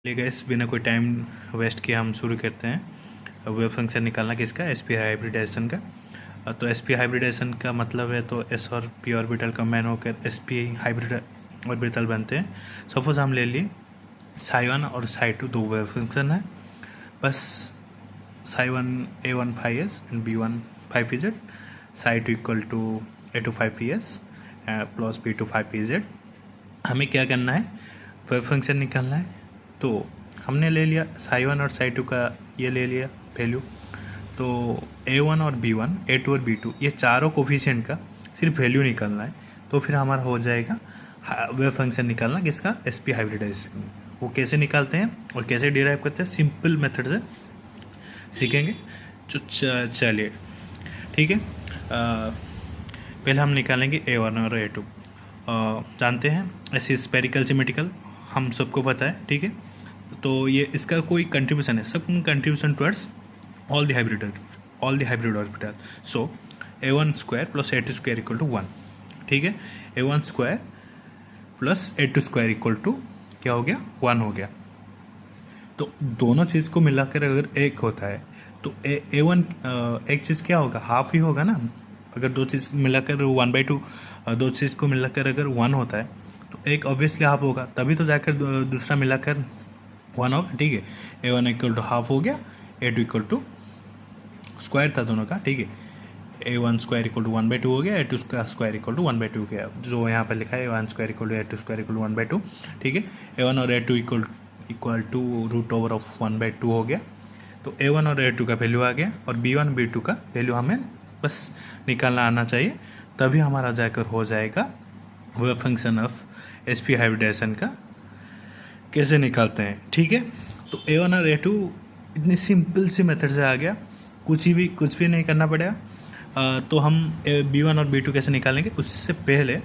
चलिए गाइस, बिना कोई टाइम वेस्ट किए हम शुरू करते हैं वेव फंक्शन निकालना किसका, sp हाइब्रिडाइजेशन का। तो sp हाइब्रिडाइजेशन का मतलब है तो s और p ऑर्बिटल कंबाइन होकर sp हाइब्रिड ऑर्बिटल बनते हैं। सपोज हम ले लिए psi1 और psi2 दो वेव फंक्शन है। बस psi1 a1 5s and b1 5z, psi2 equal to a2 5ps plus b2 5pz। हमें क्या करना है, वेव फंक्शन निकालना है। तो हमने ले लिया psi1 और psi2 का, ये ले लिया वैल्यू। तो a1 और b1, a2 और b2 ये चारों कोफिशिएंट का सिर्फ वैल्यू निकालना है। तो फिर हमारा हो जाएगा वेव फंक्शन निकालना किसका, sp हाइब्रिडाइजेशन। वो कैसे निकालते हैं और कैसे डिराइव करते हैं, सिंपल मेथड से सीखेंगे। तो चलिए ठीक है। पहले हम निकालेंगे a1 और a2। जानते हैं ऐसी स्पेरिकल सिमेट्रिकल हम सबको पता है, ठीक है। तो ये इसका कोई कंट्रीब्यूशन है, सब contribution towards all the hybrid orbital. So a1 square plus a2 square equal to 1, ठीक है। a1 square plus a2 square equal to क्या हो गया, 1 हो गया। तो दोनों चीज़ को मिलाकर अगर एक होता है तो a1 एक चीज़ क्या होगा, हाफ ही होगा ना। अगर दो चीज़ मिलाकर 1/2, दो चीज़ को मिलाकर अगर 1 होता है तो एक ऑब्वियसली हाफ होगा, तभी तो जाकर दूसरा मिलाकर 1 होगा, ठीक है। a1 इक्वल टू हाफ हो गया, a2 इक्वल टू स्क्वायर था दोनों का, ठीक है। a1 स्क्वायर इक्वल टू 1/2 हो गया, a2 स्क्वायर इक्वल टू 1/2 हो गया। जो यहाँ पर लिखा है a1 square equal to a2 square equal to 1/2, ठीक है। a1 और a2 इक्वल टू रूट ओवर ऑफ 1/2 हो गया। तो a1 और a2 का वैल्यू आ गया और b1 b2 का वैल्यू हमें बस निकालना आना चाहिए, तभी हमारा जाकर हो जाएगा wave function of sp hybridization का कैसे निकालते हैं, ठीक है। तो a1 और a2 इतनी सिंपल सी मेथड से आ गया, कुछ भी नहीं करना पड़ेगा। तो हम b1 और b2 कैसे निकालेंगे, उससे पहले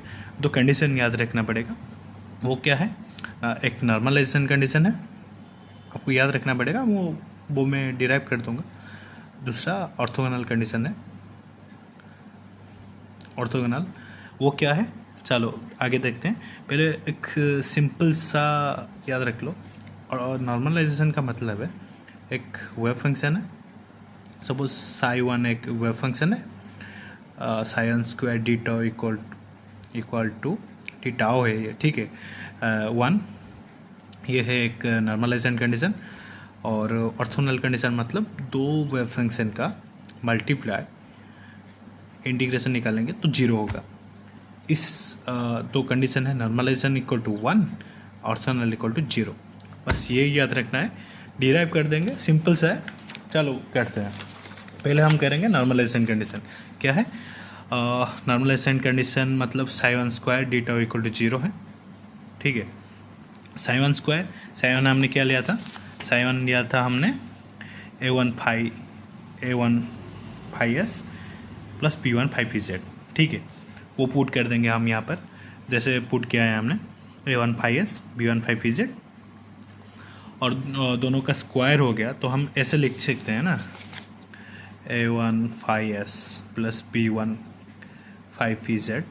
दो कंडीशन याद रखना पड़ेगा। वो क्या है, एक नॉर्मलाइजेशन कंडीशन है, आपको याद रखना पड़ेगा, वो मैं डिराइव कर दूंगा। दूसरा ऑर्थोगोनल कंडीशन है, ऑर्थोगोनल वो क्या है, चलो आगे देखते हैं। पहले एक सिंपल सा याद रख लो। और नॉर्मलाइजेशन का मतलब है एक वेव फंक्शन है। सपोज psi1 एक वेव फंक्शन है, psi1 square D tau equal to T tau है ये, ठीक है, 1। ये है एक नॉर्मलाइजेशन कंडीशन। और ऑर्थोगोनल कंडीशन मतलब दो वेव फंक्शन का मल्टीप्लाई इंटीग्रेशन निकालेंगे तो 0 होगा। इस दो कंडीशन है, normalization equal to 1, orthogonal equal to 0। बस ये याद रखना है, डिराइव कर देंगे, सिंपल सा है। चलो करते हैं। पहले हम करेंगे नॉर्मलाइजेशन कंडीशन। क्या है नॉर्मलाइजेशन कंडीशन, मतलब psi1 square D tau equal to 0 है, ठीक है। psi1 हमने क्या लिया था, psi1 लिया था हमने a1 5s plus b1 5z, ठीक है। वो पुट कर देंगे हम यहाँ पर, जैसे पुट किया है हमने a1 5s b1 5z, और दोनों का स्क्वायर हो गया तो हम ऐसे लिख सकते हैं ना, a1 5s plus b1 5z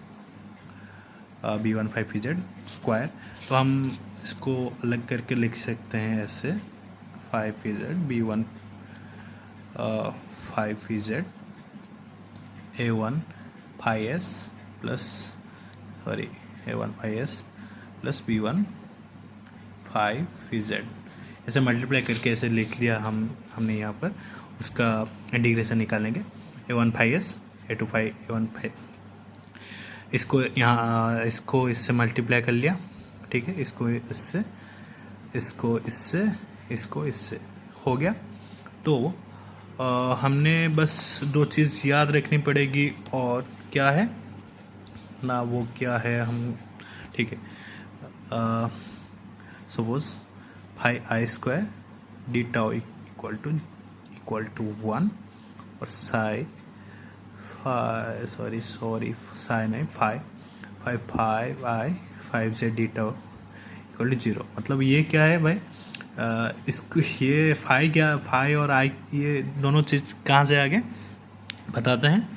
square. तो हम इसको अलग करके लिख सकते हैं ऐसे 5z b1 5z a1 5s plus a1 5s plus b1 5z, ऐसे मल्टीप्लाई करके ऐसे लिख लिया हमने यहाँ पर। उसका इंटीग्रेशन निकालेंगे a1 5s a2 5 a1 5, इसको यहाँ इसको इससे मल्टीप्लाई कर लिया, ठीक है। इसको इससे, इसको इससे, इसको इससे हो गया। तो हमने बस दो चीज़ याद रखनी पड़ेगी, और क्या है ना, वो क्या है हम, ठीक है। Suppose 5i square D tau equal to 1 और psi psi नहीं 5i 5z D tau equal to 0। मतलब ये क्या है भाई, इसको ये फाई और आई, ये दोनों चीज़ कहाँ से आ गए बताते हैं।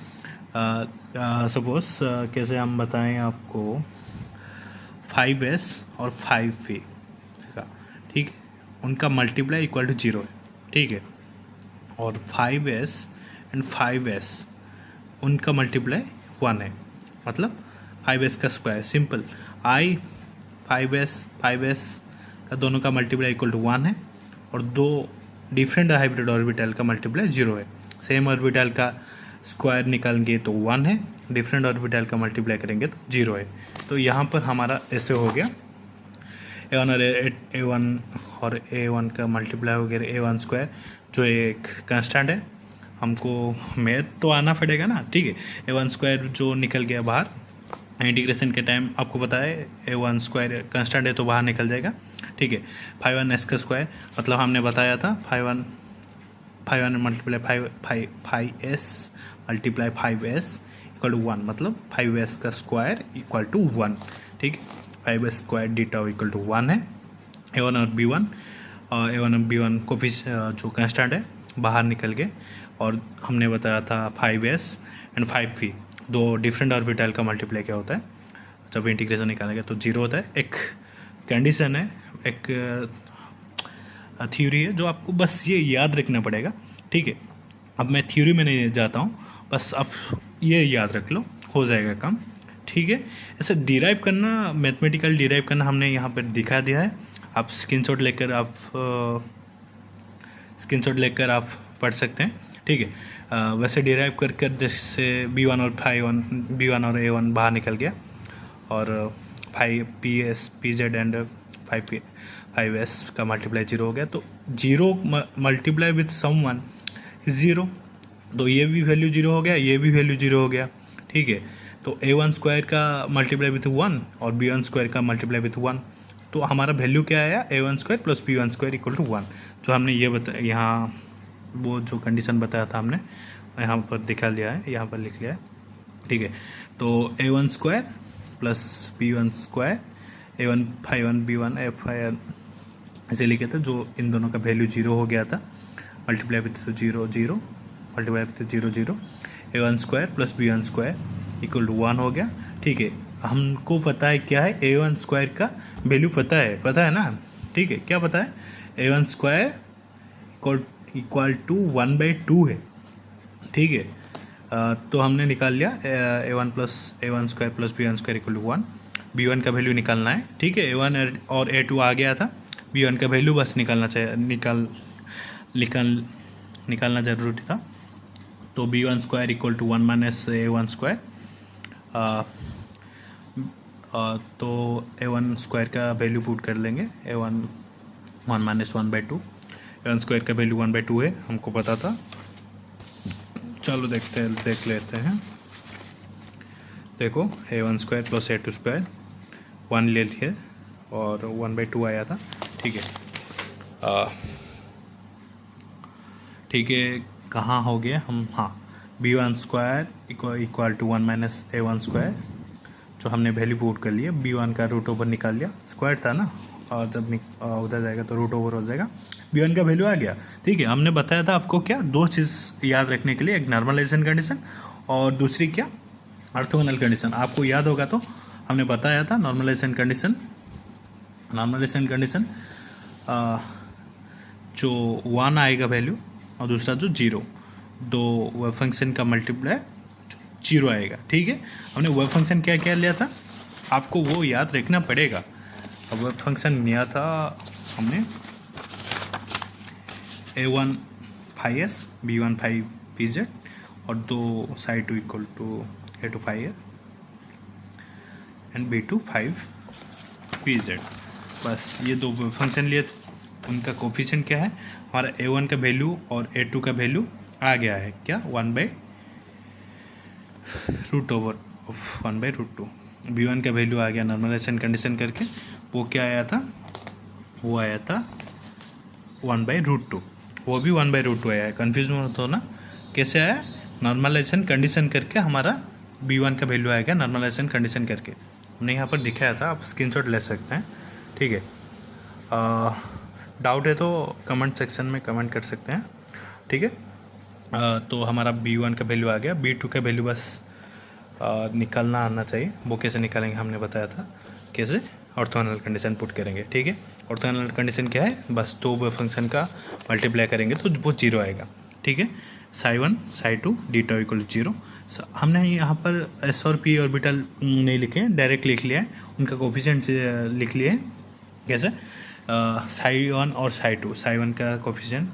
सपोज कैसे हम बताएं आपको, 5s और 5v का, ठीक है। उनका मल्टीप्लाई इक्वल टू 0 है, ठीक है। और 5s एंड 5s उनका मल्टीप्लाई 1 है, मतलब 5s का स्क्वायर सिंपल। आई 5s का दोनों का मल्टीप्लाई इक्वल टू 1 है, और दो डिफरेंट हाइब्रिड ऑर्बिटल का मल्टीप्लाई 0 है। सेम ऑर्बिटल का स्क्वायर निकालेंगे तो 1 है, डिफरेंट ऑर्बिटल का मल्टीप्लाई करेंगे तो 0 है। तो यहाँ पर हमारा ऐसे हो गया A1 और A1 का मल्टीप्लाई हो गया A1 स्क्वायर, जो एक कांस्टेंट है। हमको मैथ तो आना पड़ेगा ना, ठीक है। A1 स्क्वायर जो निकल गया बाहर, इंटीग्रेशन के टाइम आपको पता है A1 स्क्वायर कांस्टेंट है तो बाहर निकल जाएगा, ठीक है। 5s का स्क्वायर मतलब हमने बताया था 5 multiply 5s multiply 5s equal to 1, मतलब 5s का स्क्वायर इक्वल टू 1, ठीक है। 5s square D tau equal to 1 है। A1 और B1 को भी जो कांस्टेंट है बाहर निकल गए, और हमने बताया था 5s एंड 5p दो डिफरेंट ऑर्बिटल का मल्टीप्लाई क्या होता है जब इंटीग्रेशन निकालेंगे तो 0 होता है। एक कंडीशन है, एक थ्योरी है जो आपको बस ये याद रखना पड़ेगा, ठीक है। अब मैं थ्योरी में नहीं जाता हूँ, बस आप ये याद रख लो, हो जाएगा काम, ठीक है। ऐसे डिराइव करना, मैथमेटिकल डिराइव करना हमने यहाँ पर दिखा दिया है। आप स्क्रीनशॉट लेकर आप पढ़ सकते हैं, ठीक है। वैसे डिराइव कर जैसे B1 और A1 बाहर निकल गया, और 5PS PZ एंड 5S का मल्टीप्लाई 0 हो गया, तो 0 मल्टीप्लाई विथ सम वन 0, तो ये भी वैल्यू 0 हो गया, ये भी वैल्यू 0 हो गया, ठीक है। तो A1 स्क्वायर का मल्टीप्लाई विथ 1 और B1 स्क्वायर का मल्टीप्लाई विथ 1, तो हमारा वैल्यू क्या आया A1 square plus B1 square equal to 1, जो हमने ये बताया यहाँ, वो जो कंडीशन बताया था हमने यहाँ पर दिखा लिया है, यहाँ पर लिख लिया है, ठीक है। तो A1 square plus B1 square, A1 5 B1 F ऐसे लिखे थे, जो इन दोनों का वैल्यू 0 हो गया था, multiply with 0 0 multiply with 0 0, A1 square plus B1 square equal to 1 हो गया, ठीक है। हमको पता है क्या है, A1 स्क्वायर का वैल्यू पता है ना, ठीक है। क्या पता है, A1 स्क्वायर इक्वल टू 1/2 है, ठीक है। तो हमने निकाल लिया A1 square plus B1 square equal to 1। B1 का वैल्यू निकालना है, ठीक है। A1 और A2 आ गया था, B1 का वैल्यू बस निकालना ज़रूरी था। तो B1 square equal to 1 minus A1 square, तो A1 स्क्वायर का वैल्यू पुट कर लेंगे, A1 1 माइनस 1/2, A1 स्क्वायर का वैल्यू 1/2 है, हमको पता था। चलो देख लेते हैं। देखो A1 square plus A2 square 1 ले लिए और 1/2 आया था, ठीक है। ठीक है, कहाँ हो गया हम, हाँ, B1 square equal to 1 minus A1 square, जो हमने वैल्यू पुट कर लिया। B1 का रूट ओवर निकाल लिया, स्क्वायर था ना, और जब उधर जाएगा तो रूट ओवर हो जाएगा, B1 का वैल्यू आ गया, ठीक है। हमने बताया था आपको क्या, दो चीज़ याद रखने के लिए, एक नॉर्मलाइजेशन कंडीशन और दूसरी क्या, ऑर्थोगोनल कंडीशन। आपको याद होगा तो हमने बताया था नॉर्मलाइजेशन कंडीशन जो 1 आएगा वैल्यू, और दूसरा जो 0, दो वेव फंक्शन का मल्टीप्लाई 0 आएगा, ठीक है। हमने वेव फंक्शन क्या क्या लिया था, आपको वो याद रखना पड़ेगा। अब वेव फंक्शन लिया था हमने A1 5s B1 5pz और दो side 2 equal to A2 5s and B2 5pz, बस ये दो फंक्शन लिए थे। उनका कोफिशिएंट क्या है, हमारा A1 का वैल्यू और A2 का वैल्यू आ गया है क्या, 1/√2। B1 का वैल्यू आ गया नॉर्मलाइजेशन कंडीशन करके, वो क्या आया था, वो आया था 1/√2, वो भी 1/√2 आया है। कन्फ्यूज मत हो ना, कैसे आया, नॉर्मलाइजेशन कंडीशन करके हमारा B1 का वैल्यू आएगा नॉर्मलाइजेशन कंडीशन करके, हमने यहाँ पर दिखाया था, आप स्क्रीनशॉट ले सकते हैं, ठीक है। डाउट है तो कमेंट सेक्शन में कमेंट कर सकते हैं, ठीक है। तो हमारा B1 का वैल्यू आ गया, B2 का वैल्यू बस निकालना आना चाहिए, वो कैसे निकालेंगे हमने बताया था, कैसे ऑर्थोगोनल कंडीशन पुट करेंगे, ठीक है। ऑर्थोगोनल कंडीशन क्या है, बस दो वेव फंक्शन का मल्टीप्लाई करेंगे तो वो 0 आएगा, ठीक है। psi1 psi2 d tau equal 0। हमने यहाँ पर एस और पी ऑर्बिटल नहीं लिखे हैं, डायरेक्ट लिख लिया है, उनका कोफिशिएंट लिख लिए हैं। कैसे? psi1 और psi2, psi1 का कोफिशिएंट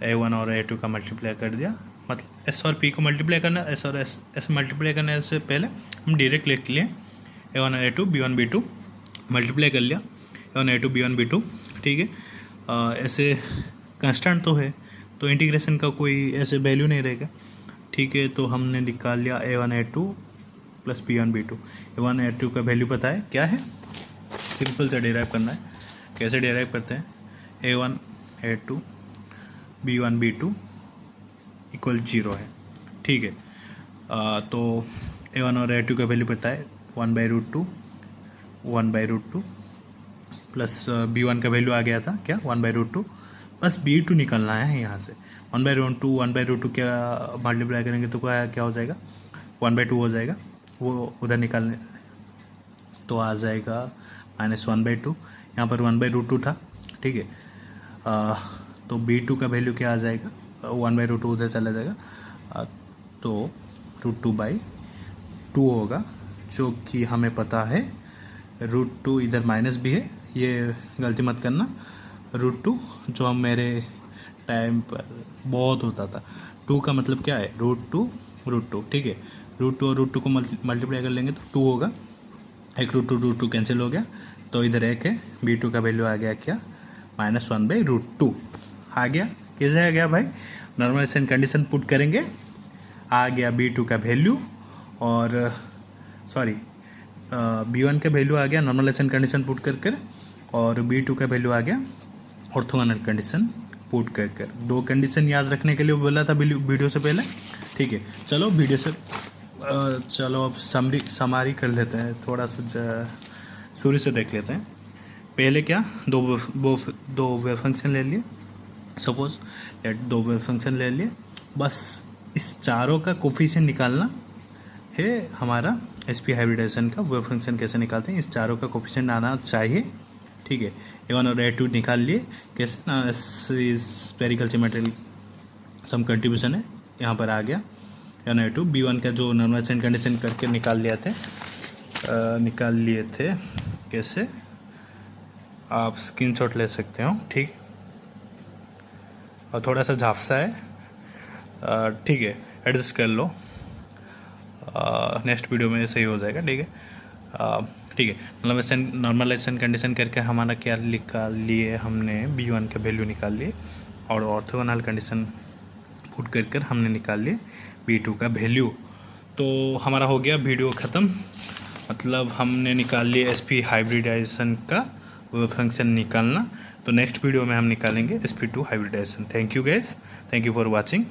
a1 और a2 का मल्टीप्लाई कर दिया, मतलब एस और पी को मल्टीप्लाई करना, एस और एस मल्टीप्लाई करने से पहले हम डायरेक्ट लिख लिए a1 a2 b1 b2 multiply कर लिया, a1 a2 b1 b2, ठीक है। ऐसे कांस्टेंट तो है तो इंटीग्रेशन का कोई ऐसे वैल्यू नहीं रहेगा, ठीक है। तो हमने निकाल लिया a1 a2 plus b1 b2। a1 a2 का वैल्यू पता है क्या है, सिंपल से डिराइव करना है। कैसे डिराइव करते हैं? a1 a2 b1 b2 equal 0 है, ठीक है। तो a1 और a2 का वैल्यू पता है 1/√2 प्लस b1 का वैल्यू आ गया था क्या 1/√2 प्लस b2 निकलना है यहाँ से 1/√2 क्या मल्टीप्लाई करेंगे तो क्या हो जाएगा 1/2 हो जाएगा, वो उधर निकालने तो आ जाएगा -1/2, यहाँ पर 1/√2 था, ठीक है। तो b2 का वैल्यू क्या आ जाएगा 1/√2 उधर चला जाएगा, तो √2/2 होगा, जो कि हमें पता है √2 इधर माइनस भी है, ये गलती मत करना। √2 जो हम मेरे टाइम पर बहुत होता था, 2 का मतलब क्या है √2, ठीक है। √2 और √2 को मल्टीप्लाई कर लेंगे तो 2 होगा, एक √2 कैंसिल हो गया, तो इधर एक है, b2 का वैल्यू आ गया क्या -1/√2 आ गया। कैसे आ गया भाई? नॉर्मलाइजेशन कंडीशन पुट करेंगे, आ गया b2 का वैल्यू और सॉरी b1 का वैल्यू आ गया नॉर्मलाइजेशन कंडीशन पुट कर और b2 का वैल्यू आ गया ऑर्थोगोनल कंडीशन पुट कर। दो कंडीशन याद रखने के लिए बोला था वीडियो से पहले, ठीक है। चलो वीडियो से चलो अब समारी कर लेते हैं, थोड़ा सा शुरू से देख लेते हैं। पहले क्या दो वेव फंक्शन ले लिए, सपोज दो वेव फंक्शन ले लिए, बस इस चारों का कोफिशिएंट निकालना है हमारा sp हाइब्रिडाइजेशन का। वेव फंक्शन कैसे निकालते हैं, इस चारों का कोफिशिएंट आना चाहिए, ठीक है। a1 और a2 निकाल लिए, कैसे ना स्फेरिकल सिमेट्रिकल सम कंट्रीब्यूशन है, यहाँ पर आ गया a1 a2 b1 का जो नॉर्मलाइजेशन कंडीशन करके निकाल लिए थे कैसे, आप स्क्रीनशॉट ले सकते हो, ठीक है। और थोड़ा सा झापसा है, ठीक है, एडजस्ट कर लो, नेक्स्ट वीडियो में सही हो जाएगा, ठीक है। ठीक है, नॉर्मलाइजेशन कंडीशन करके हमारा क्या निकाल लिए हमने, b1 का वैल्यू निकाल लिए और ऑर्थोगोनल कंडीशन पुट कर हमने निकाल लिए b2 का वैल्यू। तो हमारा हो गया वीडियो ख़त्म, मतलब हमने निकाल लिए sp हाइब्रिडाइजेशन का वेव फंक्शन निकालना। तो नेक्स्ट वीडियो में हम निकालेंगे sp2 hybridization. Thank you guys, thank you for watching.